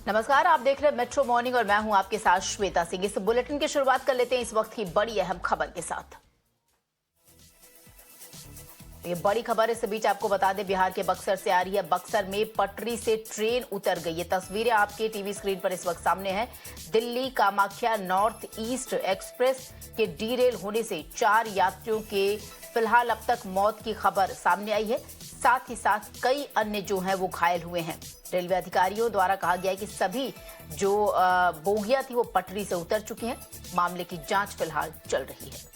नमस्कार, आप देख रहे हैं मेट्रो मॉर्निंग और मैं हूं आपके साथ श्वेता सिंह। इस बुलेटिन की शुरुआत कर लेते हैं इस वक्त की बड़ी अहम खबर के साथ। ये बड़ी खबर इस बीच आपको बता दें, बिहार के बक्सर से आ रही है। बक्सर में पटरी से ट्रेन उतर गई। ये तस्वीरें आपके टीवी स्क्रीन पर इस वक्त सामने हैं। Delhi Kamakhya north east express के डीरेल होने से 4 यात्रियों के फिलहाल अब तक मौत की खबर सामने आई है। साथ ही साथ कई अन्य जो हैं वो घायल हुए हैं। रेलवे अधिकारियों द्वारा कहा गया है कि सभी जो बोगियां थी वो पटरी से उतर चुकी हैं। मामले की जांच फिलहाल चल रही है।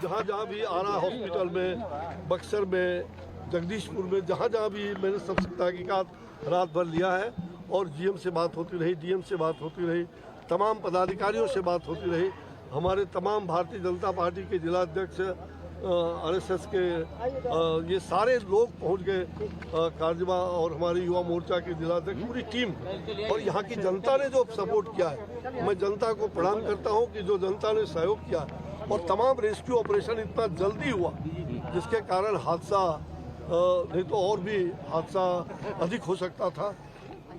जहाँ जहाँ भी आरा हॉस्पिटल में, बक्सर में, जगदीशपुर में, जहाँ जहाँ भी मैंने सबसे तहकीकात रात भर लिया है और जीएम से बात होती रही, डीएम से बात होती रही, तमाम पदाधिकारियों से बात होती रही। हमारे तमाम भारतीय जनता पार्टी के जिलाध्यक्ष, आरएसएस के ये सारे लोग पहुंच गए, कार्यवा और हमारी युवा मोर्चा के जिलाध्यक्ष, पूरी टीम और यहाँ की जनता ने जो सपोर्ट किया है, मैं जनता को प्रणाम करता हूँ कि जो जनता ने सहयोग किया और तमाम रेस्क्यू ऑपरेशन इतना जल्दी हुआ जिसके कारण हादसा नहीं तो और भी हादसा अधिक हो सकता था।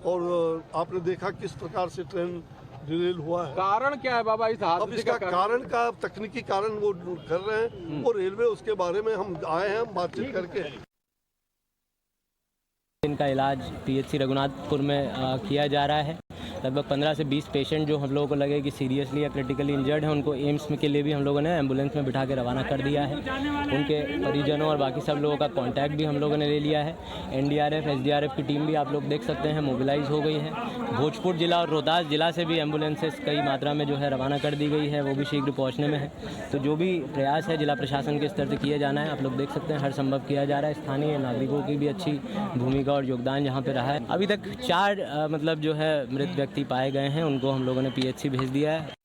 और आपने देखा किस प्रकार से ट्रेन डिरेल हुआ है। कारण क्या है बाबा इस हादसे अब इसका कारण का तकनीकी कारण वो कर रहे हैं, वो रेलवे, उसके बारे में हम आए हैं बातचीत करके। इनका इलाज पीएचसी रघुनाथपुर में किया जा रहा है। लगभग 15 से 20 पेशेंट जो हम लोगों को लगे कि सीरियसली या क्रिटिकली इंजर्ड हैं, उनको एम्स में के लिए भी हम लोगों ने एम्बुलेंस में बिठा के रवाना कर दिया है। उनके परिजनों और बाकी सब लोगों का कांटेक्ट भी हम लोगों ने ले लिया है। एनडीआरएफ, एसडीआरएफ की टीम भी आप लोग देख सकते हैं मोबिलाइज हो गई है। भोजपुर जिला और रोहतास जिला से भी एम्बुलेंसेस कई मात्रा में जो है रवाना कर दी गई है, वो भी शीघ्र पहुँचने में है। तो जो भी प्रयास है जिला प्रशासन के स्तर से किया जाना है, आप लोग देख सकते हैं हर संभव किया जा रहा है। स्थानीय नागरिकों की भी अच्छी भूमिका और योगदान यहाँ पे रहा है। अभी तक 4 मतलब जो है मृत व्यक्ति पाए गए हैं, उनको हम लोगों ने पीएचसी भेज दिया है।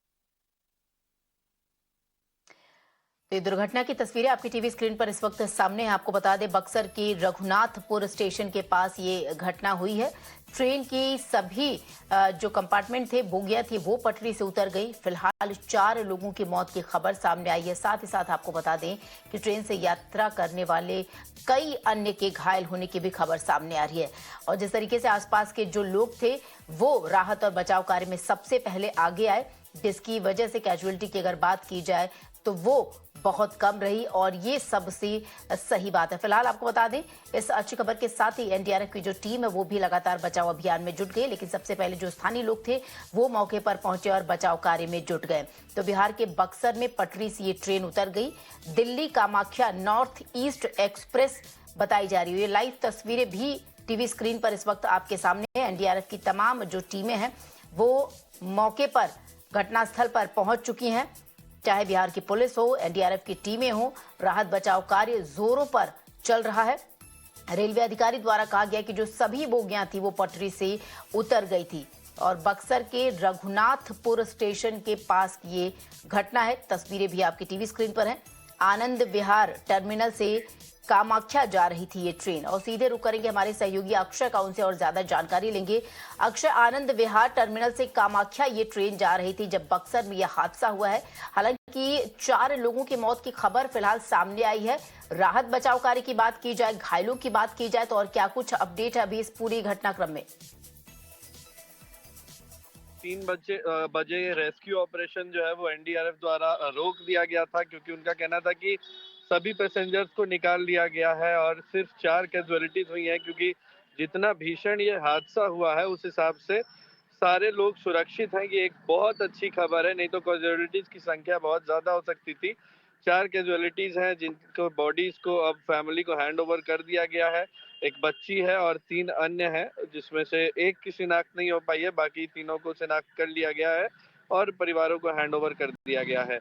तो दुर्घटना की तस्वीरें आपकी टीवी स्क्रीन पर इस वक्त सामने है। आपको बता दें, बक्सर के रघुनाथपुर स्टेशन के पास ये घटना हुई है। ट्रेन की सभी जो कंपार्टमेंट थे, बोगियां थी, वो पटरी से उतर गई। फिलहाल 4 लोगों की मौत की खबर सामने आई है। साथ ही साथ आपको बता दें कि ट्रेन से यात्रा करने वाले कई अन्य के घायल होने की भी खबर सामने आ रही है। और जिस तरीके से आसपास के जो लोग थे वो राहत और बचाव कार्य में सबसे पहले आगे आए, जिसकी वजह से कैजुअलिटी की अगर बात की जाए तो वो बहुत कम रही और ये सबसे सही बात है। फिलहाल आपको बता दें, इस अच्छी खबर के साथ ही एनडीआरएफ की जो टीम है वो भी लगातार बचाव अभियान में जुट गई। लेकिन सबसे पहले जो स्थानीय लोग थे वो मौके पर पहुंचे और बचाव कार्य में जुट गए। तो बिहार के बक्सर में पटरी से ये ट्रेन उतर गई। Delhi Kamakhya north east express बताई जा रही है। ये लाइव तस्वीरें भी टीवी स्क्रीन पर इस वक्त आपके सामने है। एनडीआरएफ की तमाम जो टीमें हैं वो मौके पर, घटनास्थल पर पहुंच चुकी हैं। चाहे बिहार की पुलिस हो, एनडीआरएफ की टीमें हो, राहत बचाव कार्य जोरों पर चल रहा है। रेलवे अधिकारी द्वारा कहा गया कि जो सभी बोगियां थी वो पटरी से उतर गई थी। और बक्सर के रघुनाथपुर स्टेशन के पास ये घटना है। तस्वीरें भी आपकी टीवी स्क्रीन पर हैं। आनंद विहार टर्मिनल से कामाख्या जा रही थी ये ट्रेन। और सीधे रुक करेंगे हमारे सहयोगी अक्षय का, उनसे और ज्यादा जानकारी लेंगे। अक्षय, आनंद विहार टर्मिनल से कामाख्या ये ट्रेन जा रही थी जब बक्सर में यह हादसा हुआ है। हालांकि 4 लोगों की मौत की खबर फिलहाल सामने आई है। राहत बचाव कार्य की बात की जाए, घायलों की बात की जाए तो और क्या कुछ अपडेट है अभी इस पूरी घटनाक्रम में? 3 बजे रेस्क्यू ऑपरेशन जो है वो एनडीआरएफ द्वारा रोक दिया गया था, क्योंकि उनका कहना था कि सभी पैसेंजर्स को निकाल लिया गया है और सिर्फ 4 कैजुअलिटीज हुई हैं। क्योंकि जितना भीषण ये हादसा हुआ है उस हिसाब से सारे लोग सुरक्षित हैं। ये एक बहुत अच्छी खबर है, नहीं तो कैजुअलिटीज की संख्या बहुत ज्यादा हो सकती थी। 4 कैजुअलिटीज हैं जिनको बॉडीज को अब फैमिली को हैंड ओवर कर दिया गया है। एक बच्ची है और 3 अन्य हैं, जिसमें से एक की शिनाख्त नहीं हो पाई है, बाकी तीनों को शिनाख्त कर लिया गया है और परिवारों को हैंड ओवर कर दिया गया है।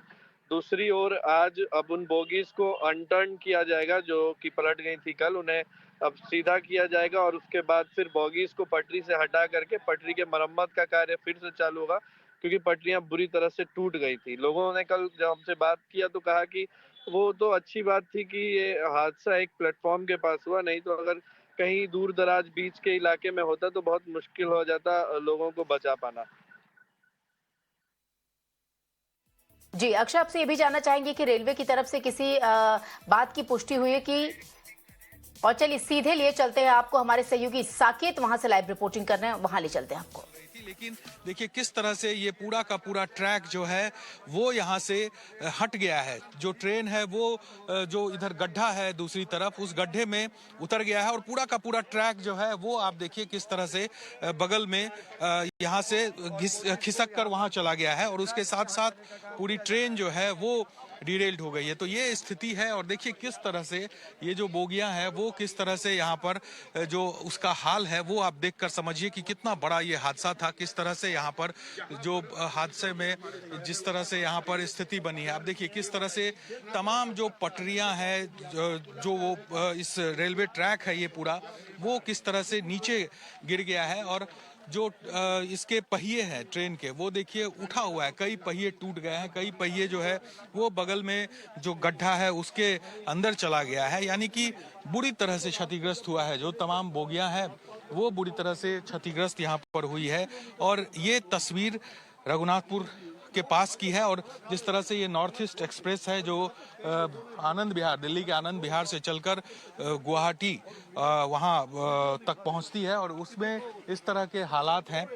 दूसरी ओर आज अब उन बोगीज को अनटर्न किया जाएगा जो कि पलट गई थी कल, उन्हें अब सीधा किया जाएगा और उसके बाद फिर बोगीज को पटरी से हटा करके पटरी के मरम्मत का कार्य फिर से चालू होगा, क्योंकि पटरियां बुरी तरह से टूट गई थी। लोगों ने कल जब हमसे बात किया तो कहा कि वो तो अच्छी बात थी कि ये हादसा एक प्लेटफॉर्म के पास हुआ, नहीं तो अगर कहीं दूर दराज बीच के इलाके में होता तो बहुत मुश्किल हो जाता लोगों को बचा पाना। जी अक्षय, आपसे ये भी जानना चाहेंगे कि रेलवे की तरफ से किसी बात की पुष्टि हुई है कि, और चलिए सीधे लिए चलते हैं आपको, हमारे सहयोगी साकेत वहां से लाइव रिपोर्टिंग कर रहे हैं, वहां ले चलते हैं आपको। लेकिन देखिए किस तरह से ये पूरा का पूरा ट्रैक जो है वो यहाँ से हट गया है। जो ट्रेन है वो जो इधर गड्ढा है दूसरी तरफ, उस गड्ढे में उतर गया है और पूरा का पूरा ट्रैक जो है वो आप देखिए किस तरह से बगल में यहाँ से खिसक कर वहाँ चला गया है और उसके साथ साथ पूरी ट्रेन जो है वो डिरेल्ड हो गई है। तो ये स्थिति है और देखिए किस तरह से ये जो बोगियां है वो किस तरह से यहाँ पर जो उसका हाल है वो आप देखकर समझिए कि कितना बड़ा ये हादसा था। किस तरह से यहाँ पर जो हादसे में जिस तरह से यहाँ पर स्थिति बनी है, आप देखिए किस तरह से तमाम जो पटरियां हैं जो वो इस रेलवे ट्रैक है ये पूरा वो किस तरह से नीचे गिर गया है और जो इसके पहिए हैं ट्रेन के वो देखिए उठा हुआ है, कई पहिए टूट गए हैं, कई पहिए जो है वो बगल में जो गड्ढा है उसके अंदर चला गया है, यानी कि बुरी तरह से क्षतिग्रस्त हुआ है। जो तमाम बोगियां हैं वो बुरी तरह से क्षतिग्रस्त यहाँ पर हुई है और ये तस्वीर रघुनाथपुर के पास की है। और जिस तरह से ये नॉर्थ ईस्ट एक्सप्रेस है जो आनंद विहार, दिल्ली के आनंद विहार से चलकर गुवाहाटी वहाँ तक पहुँचती है और उसमें इस तरह के हालात हैं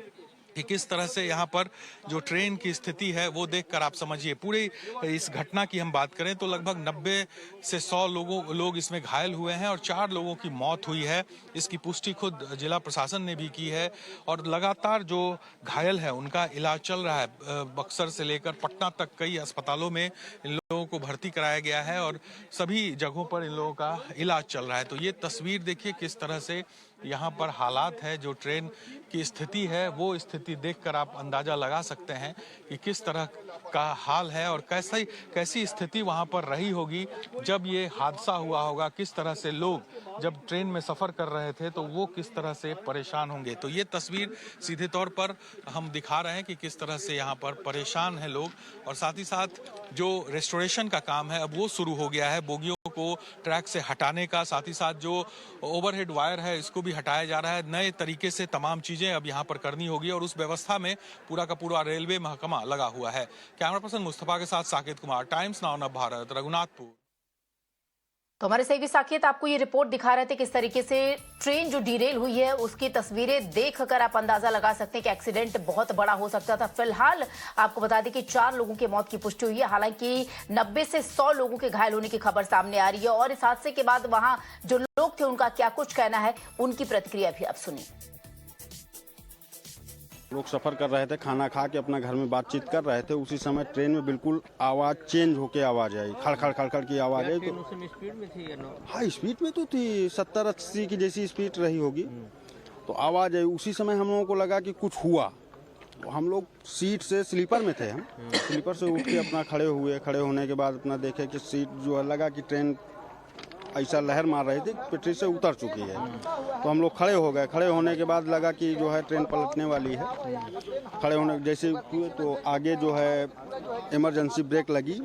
कि किस तरह से यहाँ पर जो ट्रेन की स्थिति है वो देखकर आप समझिए। पूरे इस घटना की हम बात करें तो लगभग 90 से 100 लोग इसमें घायल हुए हैं और 4 लोगों की मौत हुई है। इसकी पुष्टि खुद जिला प्रशासन ने भी की है और लगातार जो घायल है उनका इलाज चल रहा है। बक्सर से लेकर पटना तक कई अस्पतालों में इन लोगों को भर्ती कराया गया है और सभी जगहों पर इन लोगों का इलाज चल रहा है। तो ये तस्वीर देखिए किस तरह से यहाँ पर हालात है, जो ट्रेन की स्थिति है वो स्थिति देखकर आप अंदाजा लगा सकते हैं कि किस तरह का हाल है और कैसी स्थिति वहाँ पर रही होगी जब ये हादसा हुआ होगा। किस तरह से लोग जब ट्रेन में सफ़र कर रहे थे तो वो किस तरह से परेशान होंगे। तो ये तस्वीर सीधे तौर पर हम दिखा रहे हैं कि किस तरह से यहाँ पर परेशान हैं लोग और साथ ही साथ जो रेस्टोरेशन का काम है अब वो शुरू हो गया है। बोगियों को ट्रैक से हटाने का, साथ ही साथ जो ओवरहेड वायर है इसको भी हटाया जा रहा है। नए तरीके से तमाम चीजें अब यहाँ पर करनी होगी और उस व्यवस्था में पूरा का पूरा रेलवे महकमा लगा हुआ है। कैमरा पर्सन मुस्तफा के साथ साकेत कुमार, टाइम्स नाउ नव भारत, रघुनाथपुर। तो हमारे सहयोगी साकेत आपको ये रिपोर्ट दिखा रहे थे किस तरीके से ट्रेन जो डिरेल हुई है उसकी तस्वीरें देखकर आप अंदाजा लगा सकते हैं कि एक्सीडेंट बहुत बड़ा हो सकता था। फिलहाल आपको बता दें कि 4 लोगों की मौत की पुष्टि हुई है, हालांकि 90 से 100 लोगों के घायल होने की खबर सामने आ रही है और इस हादसे के बाद वहां जो लोग थे उनका क्या कुछ कहना है, उनकी प्रतिक्रिया भी आप सुनिए। लोग सफ़र कर रहे थे, खाना खा के अपना घर में बातचीत कर रहे थे, उसी समय ट्रेन में बिल्कुल आवाज़ चेंज होके आवाज़ आई, खड़खड़ खड़खड़ की आवाज़ आई। तो स्पीड में थी या नो? हाँ, स्पीड में तो थी, 70-80 की जैसी स्पीड रही होगी। तो आवाज़ आई, उसी समय हम लोगों को लगा कि कुछ हुआ। तो हम लोग सीट से, स्लीपर में थे हम, स्लीपर से उठ के अपना खड़े हुए। खड़े होने के बाद अपना देखे कि सीट जो है, लगा कि ट्रेन ऐसा लहर मार रही थी, पटरी से उतर चुकी है। तो हम लोग खड़े हो गए। खड़े होने के बाद लगा कि जो है ट्रेन पलटने वाली है। खड़े होने जैसे हुए तो आगे जो है इमरजेंसी ब्रेक लगी,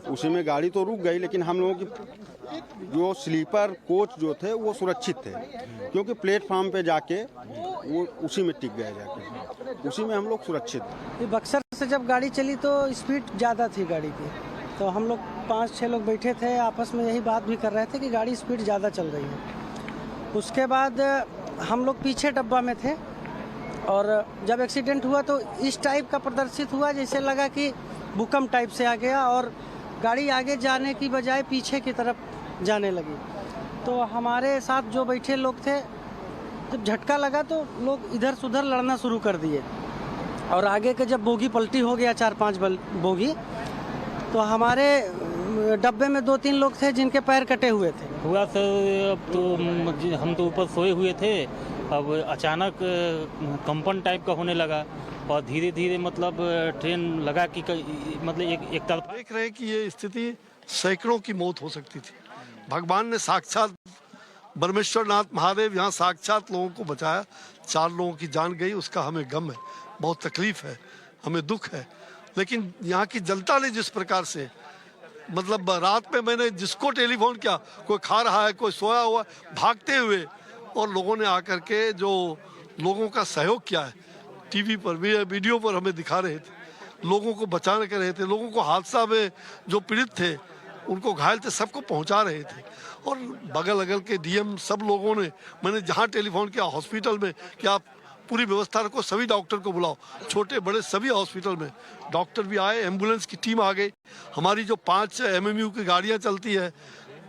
उसी में गाड़ी तो रुक गई, लेकिन हम लोगों की जो स्लीपर कोच जो थे वो सुरक्षित थे, क्योंकि प्लेटफार्म पे जाके वो उसी में टिक गए, जाके उसी में हम लोग सुरक्षित थे। बक्सर से जब गाड़ी चली तो स्पीड ज़्यादा थी गाड़ी की, तो हम लोग 5-6 लोग बैठे थे, आपस में यही बात भी कर रहे थे कि गाड़ी स्पीड ज़्यादा चल रही है। उसके बाद हम लोग पीछे डब्बा में थे और जब एक्सीडेंट हुआ तो इस टाइप का प्रदर्शित हुआ जैसे लगा कि भूकंप टाइप से आ गया और गाड़ी आगे जाने की बजाय पीछे की तरफ जाने लगी। तो हमारे साथ जो बैठे लोग थे, जब झटका लगा तो लोग इधर से उधर लड़ना शुरू कर दिए और आगे के जब बोगी पलटी हो गया 4-5 बोगी, तो हमारे डब्बे में 2-3 लोग थे जिनके पैर कटे हुए थे। हुआ सर, अब तो हम तो ऊपर सोए हुए थे, अब अचानक कंपन टाइप का होने लगा और धीरे धीरे मतलब ट्रेन लगा कि मतलब एक तरफ देख रहे हैं कि ये स्थिति सैकड़ों की मौत हो सकती थी। भगवान ने साक्षात, परमेश्वर नाथ महादेव यहाँ साक्षात लोगों को बचाया। 4 लोगों की जान गई, उसका हमें गम है, बहुत तकलीफ है, हमें दुख है। लेकिन यहाँ की जनता ने जिस प्रकार से, मतलब रात में मैंने जिसको टेलीफोन किया, कोई खा रहा है, कोई सोया हुआ, भागते हुए, और लोगों ने आकर के जो लोगों का सहयोग किया है, टीवी पर वीडियो पर हमें दिखा रहे थे, लोगों को बचा के रहे थे, लोगों को हादसा में जो पीड़ित थे, उनको घायल थे, सबको पहुंचा रहे थे। और बगल अगल के डीएम सब लोगों ने, मैंने जहां टेलीफोन किया हॉस्पिटल में कि आप पूरी व्यवस्था रखो, सभी डॉक्टर को बुलाओ, छोटे बड़े सभी हॉस्पिटल में डॉक्टर भी आए, एम्बुलेंस की टीम आ गई। हमारी जो 5 MMU की गाड़ियां चलती है,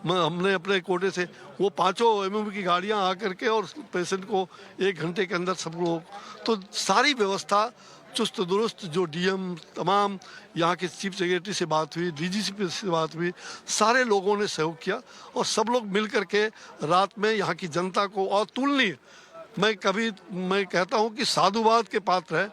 हमने अपने कोटे से वो 5 MMU की गाड़ियां आकर के और पेशेंट को 1 घंटे के अंदर सब लोग, तो सारी व्यवस्था चुस्त दुरुस्त। जो डीएम, तमाम यहाँ के चीफ सेक्रेटरी से बात हुई, डीजीपी से बात हुई, सारे लोगों ने सहयोग किया और सब लोग मिल करके रात में यहाँ की जनता को, और तुलनीय, मैं कहता हूँ कि साधुवाद के पात्र है,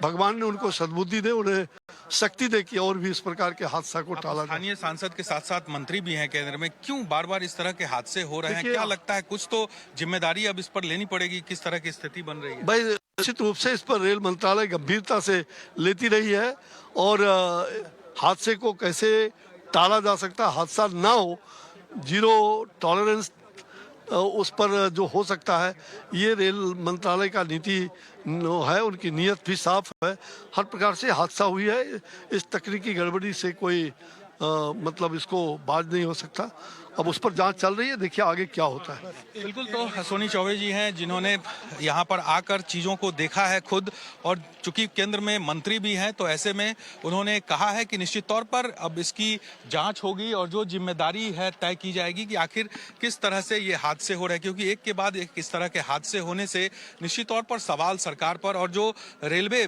भगवान ने उनको सद्बुद्धि दे, उन्हें शक्ति दे कि और भी इस प्रकार के हादसा को टाला जाए। स्थानीय सांसद के साथ साथ मंत्री भी हैं केंद्र में, क्यों बार बार इस तरह के हादसे हो रहे हैं? क्या लगता है कुछ तो जिम्मेदारी अब इस पर लेनी पड़ेगी? किस तरह की स्थिति बन रही है? भाई निश्चित रूप से इस पर रेल मंत्रालय गंभीरता से लेती रही है और हादसे को कैसे टाला जा सकता, हादसा ना हो, 0 टॉलरेंस उस पर जो हो सकता है, ये रेल मंत्रालय का नीति है, उनकी नीयत भी साफ है। हर प्रकार से हादसा हुई है, इस तकनीकी गड़बड़ी से कोई मतलब इसको बाज नहीं हो सकता। अब उस पर जांच चल रही है, देखिए आगे क्या होता है। बिल्कुल, तो सोनी चौबे जी हैं जिन्होंने यहाँ पर आकर चीज़ों को देखा है खुद, और चूंकि केंद्र में मंत्री भी हैं तो ऐसे में उन्होंने कहा है कि निश्चित तौर पर अब इसकी जांच होगी और जो जिम्मेदारी है तय की जाएगी कि आखिर किस तरह से ये हादसे हो रहे हैं, क्योंकि एक के बाद एक इस तरह के हादसे होने से निश्चित तौर पर सवाल सरकार पर और जो रेलवे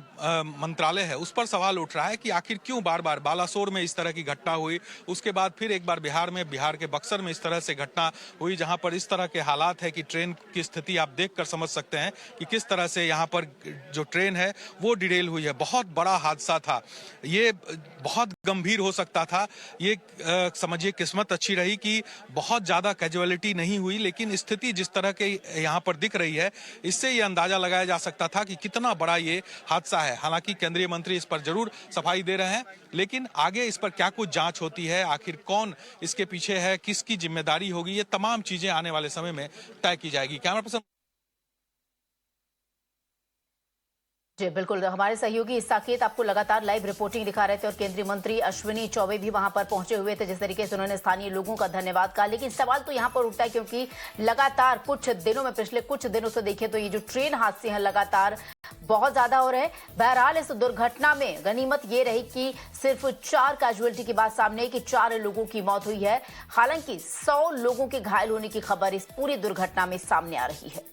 मंत्रालय है उस पर सवाल उठ रहा है कि आखिर क्यों बार बार बालासोर में इस तरह की घटना हुई, उसके बाद फिर एक बार बिहार के बक्सर में इस तरह से घटना हुई, जहां पर इस तरह के हालात है कि ट्रेन की स्थिति आप देखकर समझ सकते हैं कि किस तरह से यहां पर जो ट्रेन है वो डिरेल हुई है। बहुत बड़ा हादसा था, ये बहुत गंभीर हो सकता था। ये समझिए किस्मत अच्छी रही कि बहुत ज्यादा कैजुअलिटी नहीं हुई, लेकिन स्थिति जिस तरह के यहां पर दिख रही है, इससे ये अंदाजा लगाया जा सकता था कि कितना बड़ा ये हादसा है। हालांकि केंद्रीय मंत्री इस पर जरूर सफाई दे रहे हैं, लेकिन आगे इस पर क्या कुछ जांच होती है, आखिर कौन इसके पीछे है, किसकी जिम्मेदारी होगी, ये तमाम चीजें आने वाले समय में तय की जाएगी। कैमरा पर्सन जी बिल्कुल, हमारे सहयोगी साकेत आपको लगातार लाइव रिपोर्टिंग दिखा रहे थे और केंद्रीय मंत्री अश्विनी चौबे भी वहां पर पहुंचे हुए थे। जिस तरीके से उन्होंने स्थानीय लोगों का धन्यवाद कहा, लेकिन सवाल तो यहां पर उठता है क्योंकि लगातार कुछ दिनों में, पिछले कुछ दिनों से देखें तो ये जो ट्रेन हादसे हैं लगातार बहुत ज्यादा हो रहे हैं। बहरहाल इस दुर्घटना में गनीमत ये रही कि सिर्फ 4 कैजुअलिटी की बात सामने है कि 4 लोगों की मौत हुई है। हालांकि 100 लोगों के घायल होने की खबर इस पूरी दुर्घटना में सामने आ रही है।